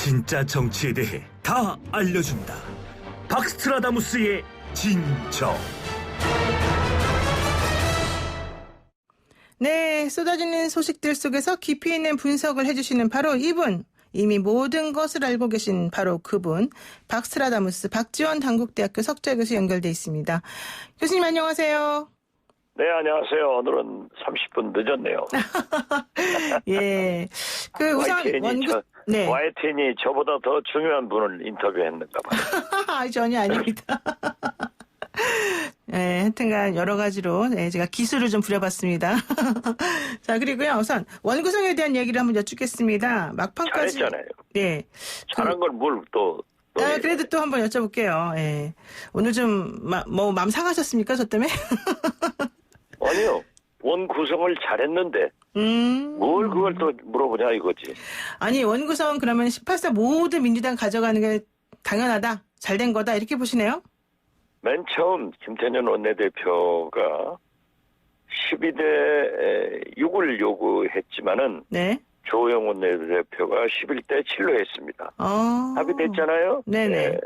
진짜 정치에 대해 다 알려준다. 박스트라다무스의 진정. 네, 쏟아지는 소식들 속에서 깊이 있는 분석을 해주시는 바로 이분. 이미 모든 것을 알고 계신 바로 그분. 박스트라다무스 박지원 단국대학교 석좌교수 연결돼 있습니다. 교수님 안녕하세요. 네, 안녕하세요. 오늘은 30분 늦었네요. 예. 우선 네. YTN이 저보다 더 중요한 분을 인터뷰했는가 봐요. 전혀 아닙니다. 네, 하여튼간 여러 가지로 제가 기술을 좀 부려봤습니다. 자, 그리고요, 우선 원구성에 대한 얘기를 한번 여쭙겠습니다. 막판까지. 잘했잖아요. 네. 잘한 걸 뭘 또. 그래도 또 한번 여쭤볼게요. 예. 오늘 좀, 마음 상하셨습니까? 저 때문에? 아니요. 원구성을 잘했는데. 뭘 그걸 또 물어보냐 이거지. 아니, 원구성 그러면 18사 모두 민주당 가져가는 게 당연하다. 잘된 거다. 이렇게 보시네요? 맨 처음 김태년 원내대표가 12대 6을 요구했지만은. 네. 조호영 원내대표가 11대 7로 했습니다. 합의됐잖아요. 네네. 네.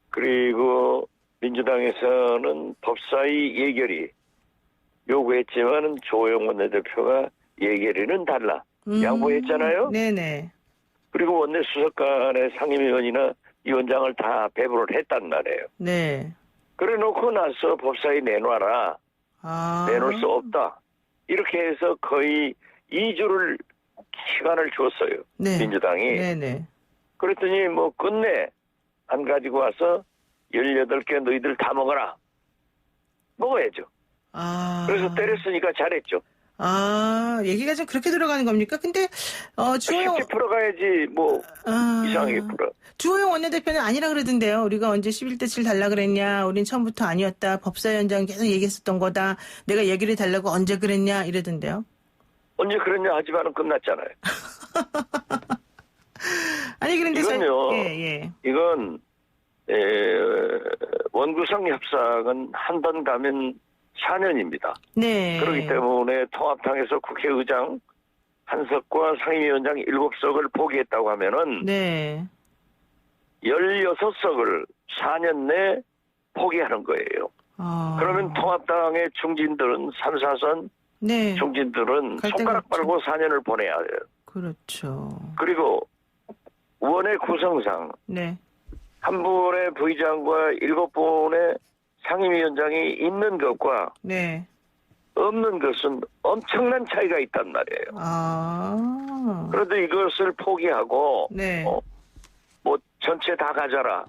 그리고 민주당에서는 법사위 예결위 요구했지만은 조호영 원내대표가 예결위는 달라 양보했잖아요. 네네. 그리고 원내수석 간의 상임위원이나 위원장을 다 배분을 했단 말이에요. 네. 그래 놓고 나서 법사위 내놔라. 내놓을 수 없다. 이렇게 해서 거의 2주를 시간을 줬어요. 네. 민주당이. 네네. 그랬더니 끝내 안 가지고 와서 18개 너희들 다 먹어라. 먹어야죠. 그래서 때렸으니까 잘했죠. 얘기가 좀 그렇게 들어가는 겁니까? 근데 주호영 쉽게 풀어가야지 이상하게 풀어. 주호영 원내대표는 아니라 그러던데요. 우리가 언제 11대 7 달라 그랬냐. 우린 처음부터 아니었다. 법사위원장 계속 얘기했었던 거다. 내가 얘기를 달라고 언제 그랬냐 이러던데요. 언제 그랬냐 하지만은 끝났잖아요. 아니 그런데 이건요. 이건 원구성 협상은 한 번 가면 4년입니다. 네. 그렇기 때문에 통합당에서 국회의장 한석과 상임위원장 7석을 포기했다고 하면은 네. 16석을 4년 내 포기하는 거예요. 그러면 통합당의 중진들은 3, 4선 네. 중진들은 손가락 빨고 4년을 보내야 해요. 그렇죠. 그리고 의원의 구성상 네. 한 분의 부의장과 7분의 상임위원장이 있는 것과 네. 없는 것은 엄청난 차이가 있단 말이에요. 그런데 이것을 포기하고 네. 전체 다 가져라.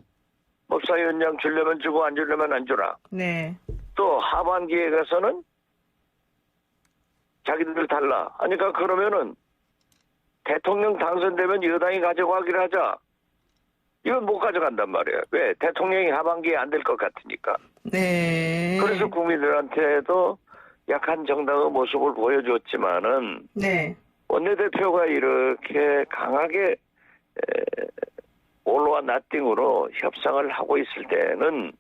법사위원장 주려면 주고 안 주려면 안 주라. 네. 또 하반기에 가서는 자기들 달라. 그러니까 그러면은 대통령 당선되면 여당이 가져가기로 하자. 이건 못 가져간단 말이에요. 왜? 대통령이 하반기에 안 될 것 같으니까. 네. 그래서 국민들한테도 약한 정당의 모습을 보여줬지만은 네. 원내대표가 이렇게 강하게 올로와 나띵으로 협상을 하고 있을 때는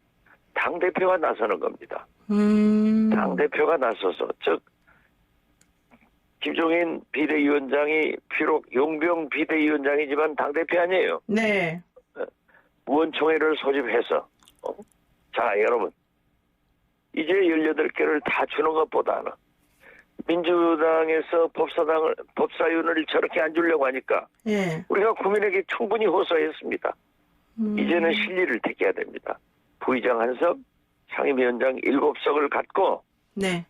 당대표가 나서는 겁니다. 당대표가 나서서 즉 김종인 비대위원장이 비록 용병 비대위원장이지만 당대표 아니에요. 네. 의원총회를 소집해서 자 여러분 이제 18개를 다 주는 것보다는 민주당에서 법사위원을 저렇게 안 주려고 하니까 네. 우리가 국민에게 충분히 호소했습니다. 이제는 실리를 택해야 됩니다. 부의장 한석, 상임위원장 7석을 갖고 네.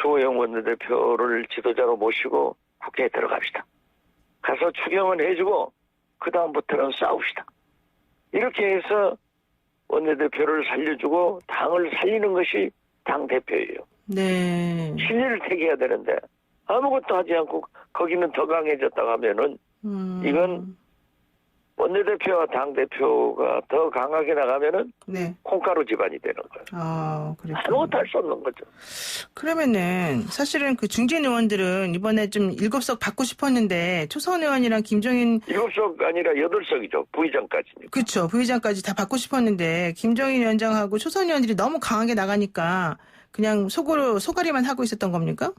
주호영 원내대표를 지도자로 모시고 국회에 들어갑시다. 가서 추경은 해주고 그 다음부터는 싸웁시다. 이렇게 해서 원내대표를 살려주고 당을 살리는 것이 당대표예요. 네. 실리를 택해야 되는데 아무것도 하지 않고 거기는 더 강해졌다고 하면은 이건 원내대표와 당대표가 더 강하게 나가면은 네. 콩가루 집안이 되는 거예요. 아무것도 할 수 없는 거죠. 그러면은 사실은 그 중진 의원들은 이번에 좀 7석 받고 싶었는데 초선 의원이랑 김종인 7석 아니라 8석이죠. 부의장까지니까. 그렇죠. 부의장까지 다 받고 싶었는데 김종인 위원장하고 초선 의원들이 너무 강하게 나가니까 그냥 소가리만 하고 있었던 겁니까?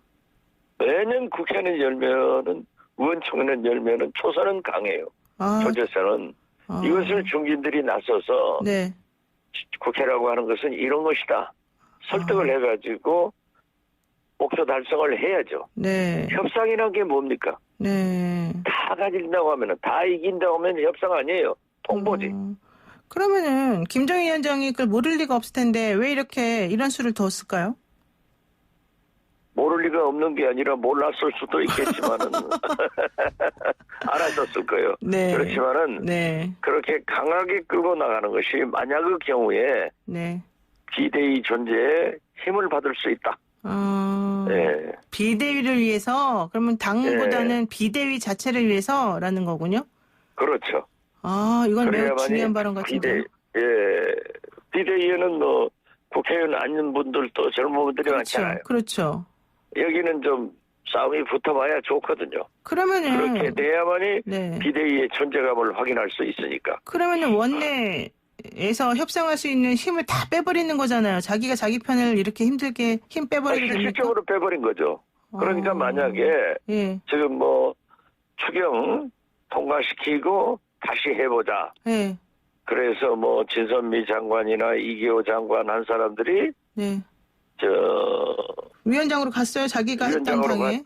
매년 국회는 열면은 의원총회는 열면은 초선은 강해요. 조제사는 이것을 중진들이 나서서 네. 국회라고 하는 것은 이런 것이다. 설득을 해가지고 목표 달성을 해야죠. 네. 협상이라는 게 뭡니까? 네. 다 가진다고 하면은, 다 이긴다고 하면 협상 아니에요. 통보지. 그러면은 김정일 위원장이 그걸 모를 리가 없을 텐데 왜 이렇게 이런 수를 뒀을까요? 모를 리가 없는 게 아니라 몰랐을 수도 있겠지만은 알았었을 거예요. 네. 그렇지만은 네. 그렇게 강하게 끌고 나가는 것이 만약의 경우에 네. 비대위 존재에 힘을 받을 수 있다. 네. 비대위를 위해서 그러면 당보다는 비대위 자체를 위해서라는 거군요. 그렇죠. 이건 매우 중요한 발언 같은데요. 비대위에는 뭐 국회의원 아닌 분들도 젊은 분들이 많잖아요. 그렇죠. 여기는 좀 싸움이 붙어봐야 좋거든요. 그러면은 그렇게 돼야만이 비대위의 존재감을 확인할 수 있으니까. 그러면은 원내에서 협상할 수 있는 힘을 다 빼버리는 거잖아요. 자기가 자기 편을 이렇게 힘들게 힘 빼버리게 됩니까? 실질적으로 빼버린 거죠. 그러니까 만약에 지금 뭐 추경 통과시키고 다시 해보자. 그래서 뭐 진선미 장관이나 이기호 장관 한 사람들이 위원장으로 갔어요. 자기가 했던 당에.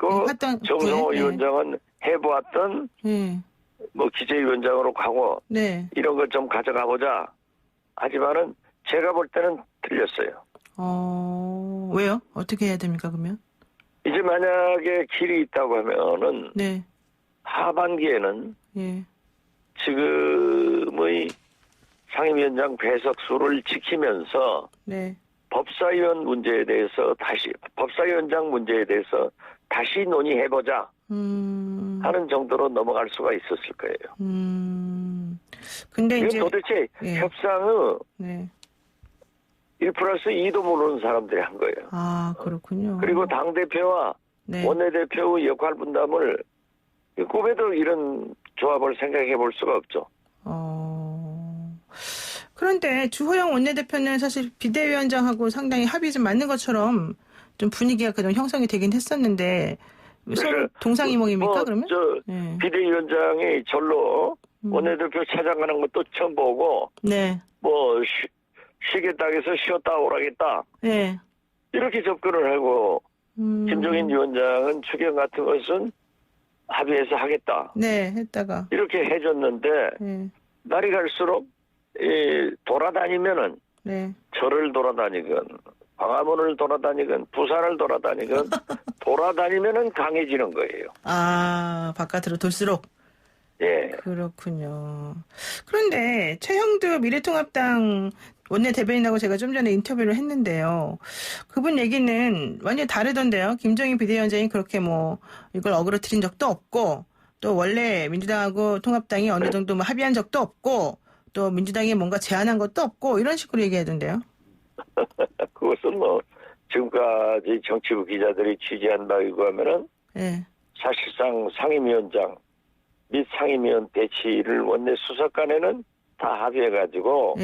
정성호 위원장은 해보았던 뭐 기재위원장으로 가고 이런 걸 좀 가져가 보자. 하지만은 제가 볼 때는 틀렸어요. 왜요? 어떻게 해야 됩니까 그러면? 이제 만약에 길이 있다고 하면은 하반기에는 지금의 상임위원장 배석수를 지키면서 법사위원 문제에 대해서 법사위원장 문제에 대해서 다시 논의해보자 하는 정도로 넘어갈 수가 있었을 거예요. 근데 이건 이제 도대체 협상의 1+2도 모르는 사람들이 한 거예요. 그렇군요. 그리고 당대표와 원내대표의 역할 분담을 꿈에도 이런 조합을 생각해 볼 수가 없죠. 그런데 주호영 원내대표는 사실 비대위원장하고 상당히 합이 좀 맞는 것처럼 좀 분위기가 그좀 형성이 되긴 했었는데 서로 동상이몽입니까 그러면? 비대위원장이 절로 원내대표 찾아가는 것도 처음 보고 뭐 쉬겠다 해서 쉬었다 오라겠다 이렇게 접근을 하고 김종인 위원장은 추경 같은 것은 합의해서 하겠다. 했다가 이렇게 해줬는데 날이 갈수록 돌아다니면은 절을 돌아다니건 광화문을 돌아다니건 부산을 돌아다니건 돌아다니면은 강해지는 거예요. 바깥으로 돌수록. 그렇군요. 그런데 최형두 미래통합당 원내대변인하고 제가 좀 전에 인터뷰를 했는데요. 그분 얘기는 완전히 다르던데요. 김정인 비대위원장이 그렇게 뭐 이걸 어그러뜨린 적도 없고 또 원래 민주당하고 통합당이 어느 정도 뭐 합의한 적도 없고 또 민주당이 뭔가 제안한 것도 없고 이런 식으로 얘기하던데요. 그것은 뭐 지금까지 정치부 기자들이 취재한 바에 의하면은 사실상 상임위원장 및 상임위원 배치를 원내 수석간에는 다 합의해가지고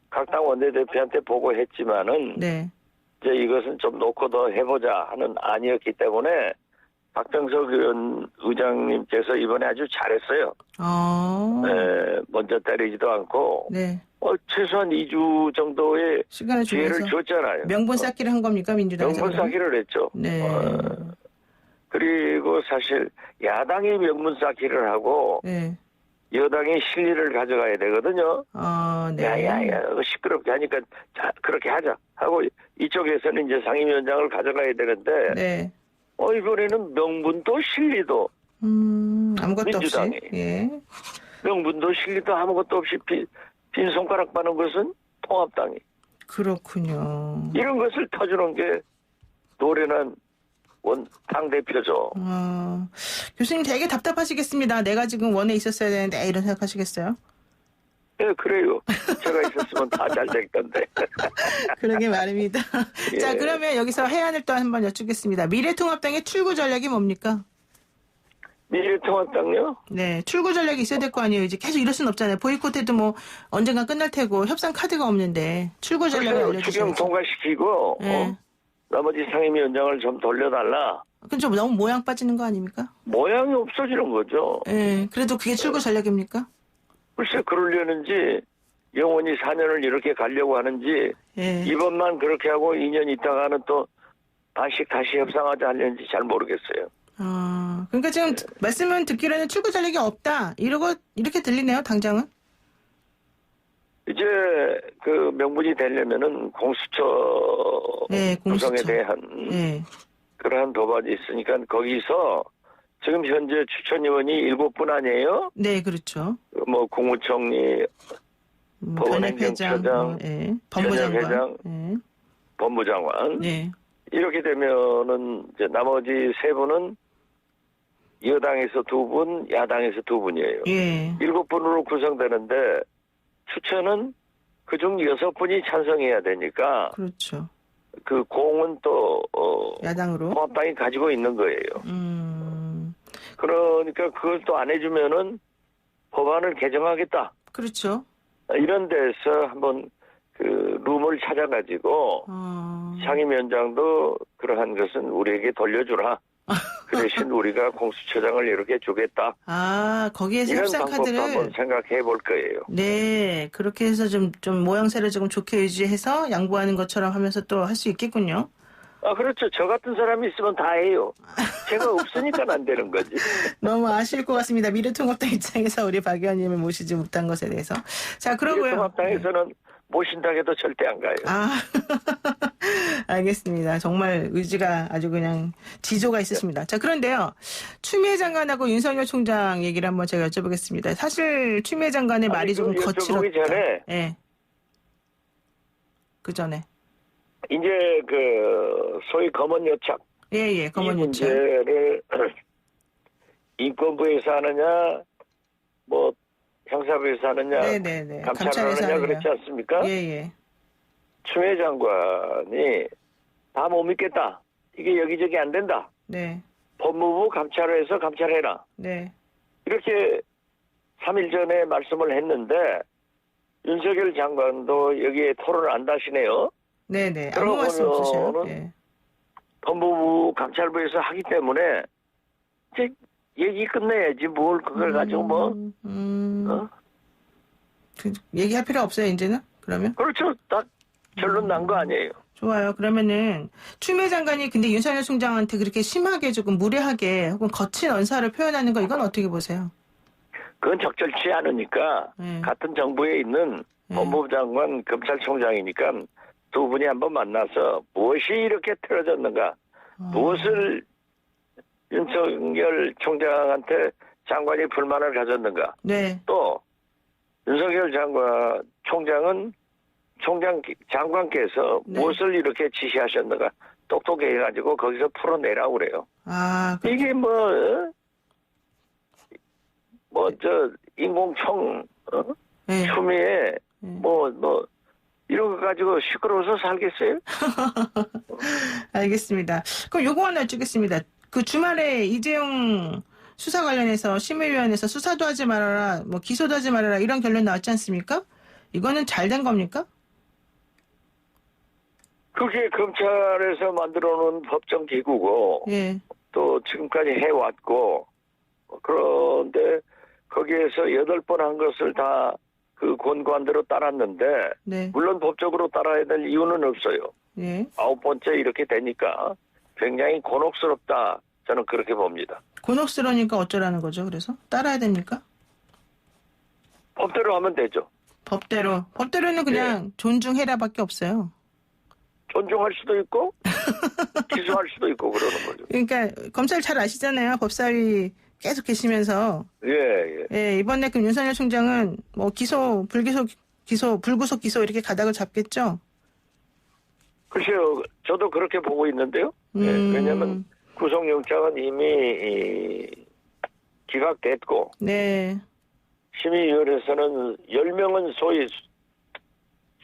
각 당 원내대표한테 보고했지만은 이제 이것은 좀 놓고 더 해보자 하는 안이었기 때문에 박병석 의장님께서 이번에 아주 잘했어요. 먼저 때리지도 않고 최소한 2주 정도의 기회를 줬잖아요. 명분 쌓기를 한 겁니까 민주당에서? 명분 쌓기를 했죠. 그리고 사실 야당이 명분 쌓기를 하고 여당이 실리를 가져가야 되거든요. 야야야 시끄럽게 하니까 자, 그렇게 하자 하고 이쪽에서는 이제 상임위원장을 가져가야 되는데 이번에는 명분도 실리도 아무것도 민주당이 없이 명분도 실리도 아무것도 없이 빈 손가락 빠는 것은 통합당이. 그렇군요. 이런 것을 터주는 게 노련한 당대표죠. 교수님 되게 답답하시겠습니다. 내가 지금 원에 있었어야 되는데 이런 생각하시겠어요? 그래요. 제가 있었으면 다 잘 될 건데. 그러게 말입니다. 자, 그러면 여기서 해안을 또 한번 여쭙겠습니다. 미래통합당의 출구 전략이 뭡니까? 미래통합당요? 출구 전략이 있어야 될 거 아니에요. 이제 계속 이럴 수는 없잖아요. 보이콧해도 뭐 언젠가 끝날 테고 협상 카드가 없는데 출구 전략을 알려주셔야죠. 추경 통과시키고 나머지 상임위원장을 좀 돌려달라. 그건 좀 너무 모양 빠지는 거 아닙니까? 모양이 없어지는 거죠. 그래도 그게 출구 전략입니까? 글쎄 그러려는지 영원히 4년을 이렇게 가려고 하는지 예. 이번만 그렇게 하고 2년 있다가는 또 반씩 다시 협상하자 하려는지 잘 모르겠어요. 그러니까 지금 말씀은 듣기로는 출구 전략이 없다. 이렇게 들리네요, 당장은. 이제 그 명분이 되려면은 공수처 구성에 대한 그러한 도발이 있으니까 거기서 지금 현재 추천위원이 7분 아니에요? 네, 그렇죠. 뭐 국무총리, 법원행정처장, 법무장관, 법무장관. 이렇게 되면은 이제 나머지 3분은 여당에서 2분, 야당에서 2분이에요. 7분으로 구성되는데 추천은 그중 6분이 찬성해야 되니까. 그렇죠. 그 공은 또 야당으로 통합당이 가지고 있는 거예요. 그러니까 그걸 또 안 해주면은 법안을 개정하겠다. 그렇죠. 이런 데서 한번 그 룸을 찾아가지고 상임위원장도 그러한 것은 우리에게 돌려주라. 그 대신 우리가 공수처장을 이렇게 주겠다. 거기에서 이런 협상 방법도 카드를 한번 생각해 볼 거예요. 네, 그렇게 해서 좀 모양새를 조금 좋게 유지해서 양보하는 것처럼 하면서 또 할 수 있겠군요. 그렇죠. 저 같은 사람이 있으면 다 해요. 제가 없으니까 안 되는 거지. 너무 아쉬울 것 같습니다. 미래통합당 입장에서 우리 박 의원님을 모시지 못한 것에 대해서. 자, 그러고요. 미래통합당에서는 모신다 해도 절대 안 가요. 알겠습니다. 정말 의지가 아주 그냥 지조가 있으십니다. 자, 그런데요. 추미애 장관하고 윤석열 총장 얘기를 한번 제가 여쭤보겠습니다. 사실 추미애 장관의 말이 조금 거칠었다. 전에. 그 전에. 이제 그 소위 검언 요착. 검언 이 요착. 문제를 인권부에서 하느냐, 뭐 형사부에서 하느냐, 감찰에서 하느냐 그렇지 않습니까? 추미애 장관이 다 못 믿겠다. 이게 여기저기 안 된다. 법무부 감찰에서 감찰해라. 이렇게 3일 전에 말씀을 했는데 윤석열 장관도 여기에 토론을 안 다시네요. 아무 말씀 없으셔요. 법무부 감찰부에서 하기 때문에 이제 얘기 끝내야지 뭘 그걸 가지고 얘기할 필요 없어요, 이제는? 그러면? 그렇죠. 딱 결론 난 거 아니에요. 좋아요. 그러면은 추미애 장관이 근데 윤석열 총장한테 그렇게 심하게 조금 무례하게 혹은 거친 언사를 표현하는 거 이건 어떻게 보세요? 그건 적절치 않으니까 같은 정부에 있는 법무부 장관, 검찰총장이니까 두 분이 한번 만나서 무엇이 이렇게 틀어졌는가, 무엇을 윤석열 총장한테 장관이 불만을 가졌는가, 또 윤석열 총장은 장관께서 무엇을 이렇게 지시하셨는가 똑똑해가지고 거기서 풀어내라고 그래요. 이게 인공총, 추미애, 이런 거 가지고 시끄러워서 살겠어요? 알겠습니다. 그럼 요거 하나 여쭙겠습니다. 그 주말에 이재용 수사 관련해서 심의위원회에서 수사도 하지 말아라, 기소도 하지 말아라 이런 결론 나왔지 않습니까? 이거는 잘 된 겁니까? 그게 검찰에서 만들어놓은 법정 기구고 또 지금까지 해왔고, 그런데 거기에서 8번 한 것을 다 그 권고안대로 따랐는데 물론 법적으로 따라야 될 이유는 없어요. 9번째 이렇게 되니까 굉장히 곤혹스럽다, 저는 그렇게 봅니다. 곤혹스러우니까 어쩌라는 거죠? 그래서 따라야 됩니까? 법대로 하면 되죠. 법대로는 그냥 존중해라밖에 없어요. 존중할 수도 있고 기소할 수도 있고 그러는 거죠. 그러니까 검찰 잘 아시잖아요. 법사위 계속 계시면서. 이번에 그 윤석열 총장은 기소, 불구속 기소 이렇게 가닥을 잡겠죠? 글쎄요. 저도 그렇게 보고 있는데요. 왜냐하면 구속영장은 이미 기각됐고 심의위원회에서는 10명은 소위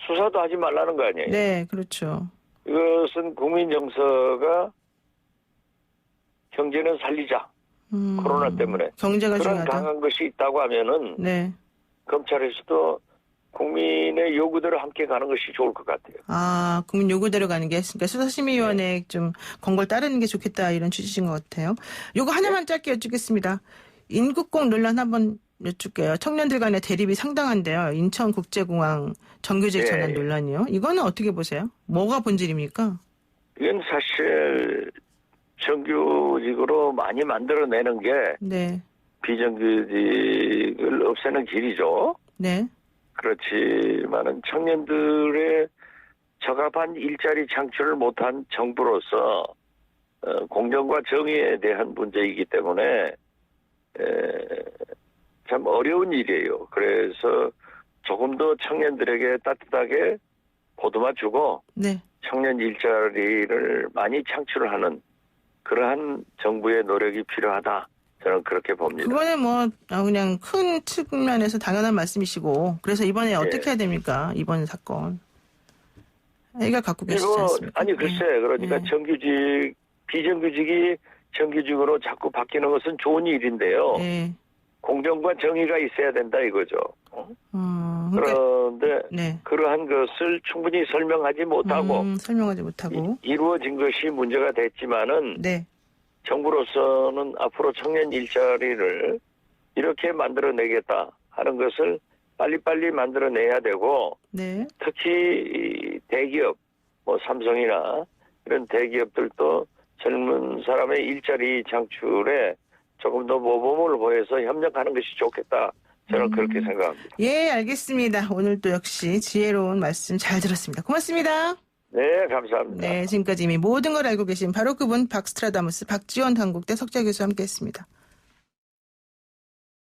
수사도 하지 말라는 거 아니에요? 그렇죠. 이것은 국민 정서가 경제는 살리자. 코로나 때문에. 경제가 그런 중요하다. 강한 것이 있다고 하면은 검찰에서도 국민의 요구대로 함께 가는 것이 좋을 것 같아요. 국민 요구대로 가는 게, 그러니까 수사심의위원회 좀 권고를 따르는 게 좋겠다 이런 취지신 것 같아요. 요거 하나만 짧게 여쭙겠습니다. 인국공 논란 한번 여쭐게요. 청년들 간의 대립이 상당한데요. 인천국제공항 정규직 전환 논란이요. 이거는 어떻게 보세요? 뭐가 본질입니까? 이건 사실 정규직으로 많이 만들어내는 게 네. 비정규직을 없애는 길이죠. 네. 그렇지만은 청년들의 적합한 일자리 창출을 못한 정부로서 공정과 정의에 대한 문제이기 때문에 참 어려운 일이에요. 그래서 조금 더 청년들에게 따뜻하게 보듬어 주고 네. 청년 일자리를 많이 창출하는 그러한 정부의 노력이 필요하다. 저는 그렇게 봅니다. 그거는 뭐 그냥 큰 측면에서 당연한 말씀이시고 그래서 이번에 어떻게 해야 됩니까? 이번 사건. 애가 갖고 계시지 않습니까? 아니 글쎄 그러니까 정규직 비정규직이 정규직으로 자꾸 바뀌는 것은 좋은 일인데요. 공정과 정의가 있어야 된다 이거죠. 그런데 그러한 것을 충분히 설명하지 못하고 이루어진 것이 문제가 됐지만은 정부로서는 앞으로 청년 일자리를 이렇게 만들어내겠다 하는 것을 빨리빨리 만들어내야 되고 특히 대기업 뭐 삼성이나 이런 대기업들도 젊은 사람의 일자리 창출에 조금 더 모범을 보여서 협력하는 것이 좋겠다. 저는 그렇게 생각합니다. 예, 알겠습니다. 오늘 또 역시 지혜로운 말씀 잘 들었습니다. 고맙습니다. 네, 감사합니다. 네, 지금까지 이미 모든 걸 알고 계신 바로 그분 박스트라다무스 박지원 단국대 석좌 교수와 함께했습니다.